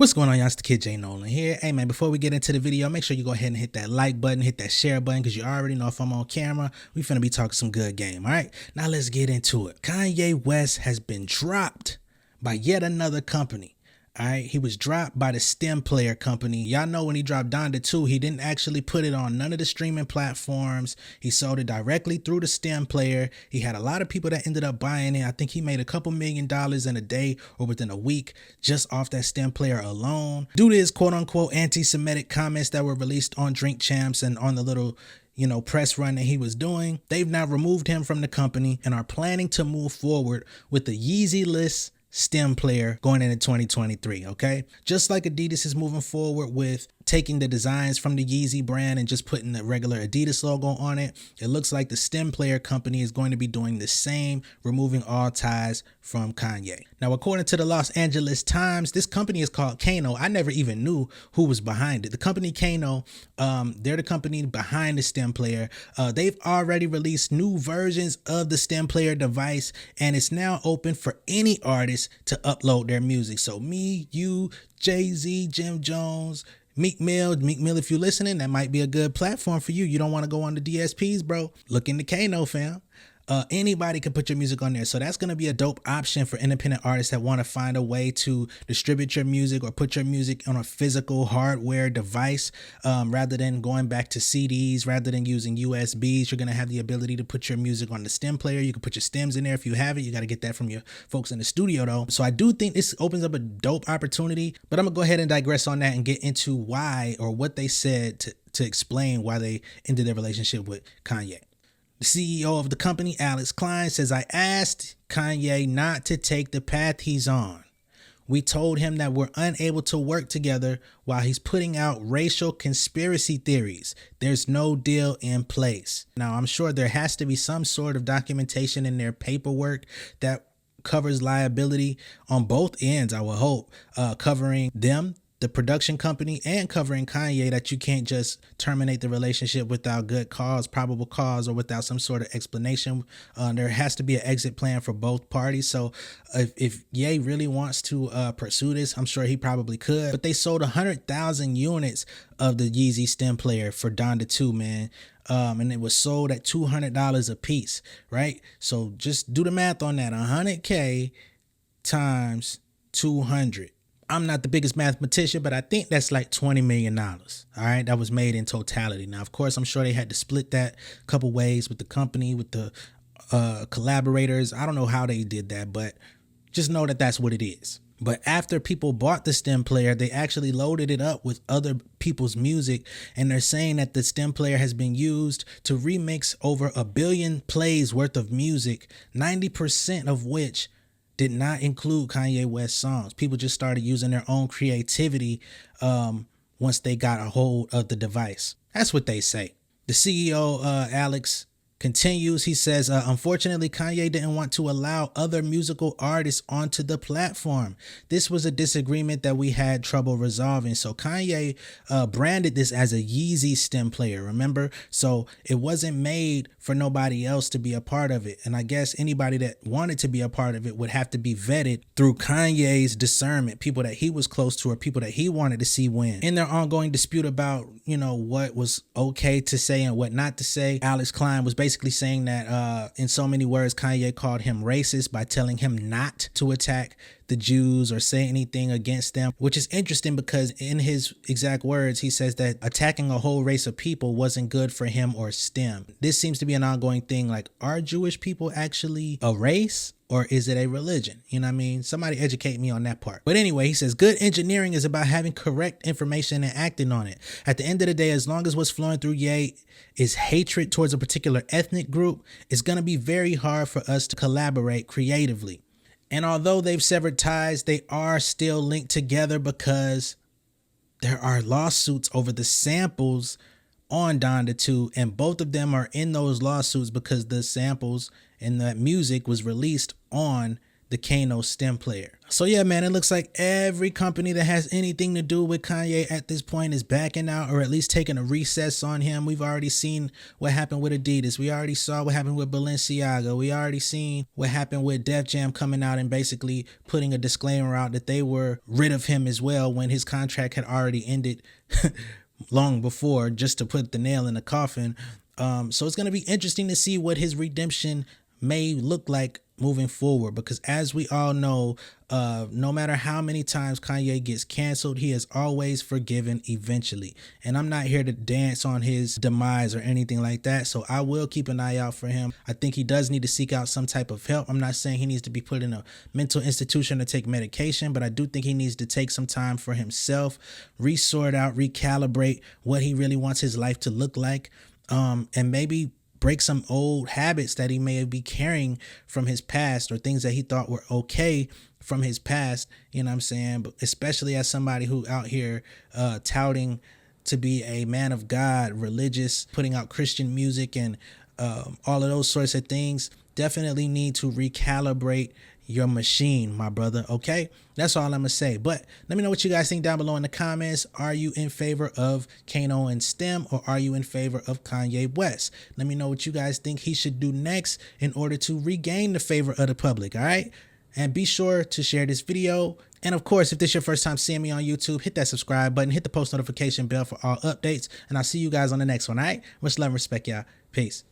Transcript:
What's going on, y'all? It's the kid J Nolan here. Hey man, before we get into the video, make sure you go ahead and hit that like button, hit that share button, because you already know if I'm on camera, we finna be talking some good game. All right, now let's get into it. Kanye West has been dropped by yet another company. All right, he was dropped by the Stem Player company. Y'all know when he dropped Donda 2, he didn't actually put it on none of the streaming platforms. He sold it directly through the Stem Player. He had a lot of people that ended up buying it. I think he made a couple $1 million in a day or within a week just off that Stem Player alone. Due to his quote unquote anti-Semitic comments that were released on Drink Champs and on the little press run that he was doing, they've now removed him from the company and are planning to move forward with the Yeezy-less Stem Player going into 2023. Okay, just like Adidas is moving forward with taking the designs from the Yeezy brand and just putting the regular Adidas logo on it, it looks like the Stem Player company is going to be doing the same, removing all ties from Kanye. Now, according to the Los Angeles Times, this company is called Kano. I never even knew who was behind it. The company Kano, they're the company behind the Stem Player. They've already released new versions of the Stem Player device, and it's now open for any artist to upload their music. So me, you, Jay-Z, Jim Jones, Meek Mill, if you're listening, that might be a good platform for you. You don't want to go on the DSPs, bro. Look into Kano, fam. Anybody can put your music on there. So that's going to be a dope option for independent artists that want to find a way to distribute your music or put your music on a physical hardware device, rather than going back to CDs, rather than using USBs. You're going to have the ability to put your music on the Stem Player. You can put your stems in there if you have it. You got to get that from your folks in the studio though. So I do think this opens up a dope opportunity, but I'm gonna go ahead and digress on that and get into why, or what they said to explain why they ended their relationship with Kanye. The CEO of the company, Alex Klein, says, "I asked Kanye not to take the path he's on. We told him that we're unable to work together while he's putting out racial conspiracy theories. There's no deal in place." Now, I'm sure there has to be some sort of documentation in their paperwork that covers liability on both ends, I would hope, covering them, the production company, and covering Kanye, that you can't just terminate the relationship without good cause, probable cause, or without some sort of explanation. There has to be an exit plan for both parties. So if Ye really wants to pursue this, I'm sure he probably could. But they sold 100,000 units of the Yeezy Stem Player for Donda 2, man. And it was sold at $200 a piece, right? So just do the math on that. 100K times 200. I'm not the biggest mathematician, but I think that's like $20 million. All right, that was made in totality. Now, of course, I'm sure they had to split that a couple ways with the company, with the collaborators. I don't know how they did that, but just know that that's what it is. But after people bought the Stem Player, they actually loaded it up with other people's music, and they're saying that the Stem Player has been used to remix over 1 billion plays worth of music, 90% of which did not include Kanye West songs. People just started using their own creativity once they got a hold of the device. That's what they say. The CEO, Alex, continues. He says, unfortunately, Kanye didn't want to allow other musical artists onto the platform. This was a disagreement that we had trouble resolving. So Kanye branded this as a Yeezy Stem Player, remember? So it wasn't made for nobody else to be a part of it. And I guess anybody that wanted to be a part of it would have to be vetted through Kanye's discernment, people that he was close to or people that he wanted to see win. In their ongoing dispute about, what was okay to say and what not to say, Alex Klein was basically saying that in so many words, Kanye called him racist by telling him not to attack the Jews or say anything against them, which is interesting because in his exact words, he says that attacking a whole race of people wasn't good for him or STEM. This seems to be an ongoing thing. Like, are Jewish people actually a race? Or is it a religion? You know what I mean? Somebody educate me on that part. But anyway, he says, good engineering is about having correct information and acting on it. At the end of the day, as long as what's flowing through Ye is hatred towards a particular ethnic group, it's going to be very hard for us to collaborate creatively. And although they've severed ties, they are still linked together because there are lawsuits over the samples on Donda 2, and both of them are in those lawsuits because the samples and that music was released on the Kano stem player. So yeah, man, it looks like every company that has anything to do with Kanye at this point is backing out, or at least taking a recess on him. We've already seen what happened with Adidas. We already saw what happened with Balenciaga. We already seen what happened with Def Jam coming out and basically putting a disclaimer out that they were rid of him as well when his contract had already ended long before, just to put the nail in the coffin. So it's going to be interesting to see what his redemption may look like moving forward, because as we all know, no matter how many times Kanye gets canceled, he is always forgiven eventually. And I'm not here to dance on his demise or anything like that, so I will keep an eye out for him. I think he does need to seek out some type of help. I'm not saying he needs to be put in a mental institution to take medication, but I do think he needs to take some time for himself, resort out, recalibrate what he really wants his life to look like, and maybe break some old habits that he may be carrying from his past, or things that he thought were okay from his past. You know what I'm saying? But especially as somebody who out here touting to be a man of God, religious, putting out Christian music and all of those sorts of things, definitely need to recalibrate your machine, my brother. Okay, that's all I'm gonna say. But let me know what you guys think down below in the comments. Are you in favor of Kano and Stem, or are you in favor of Kanye West? Let me know what you guys think he should do next in order to regain the favor of the public. All right, and be sure to share this video. And of course, if this is your first time seeing me on YouTube, hit that subscribe button, hit the post notification bell for all updates, and I'll see you guys on the next one. All right, much love and respect, y'all. Peace.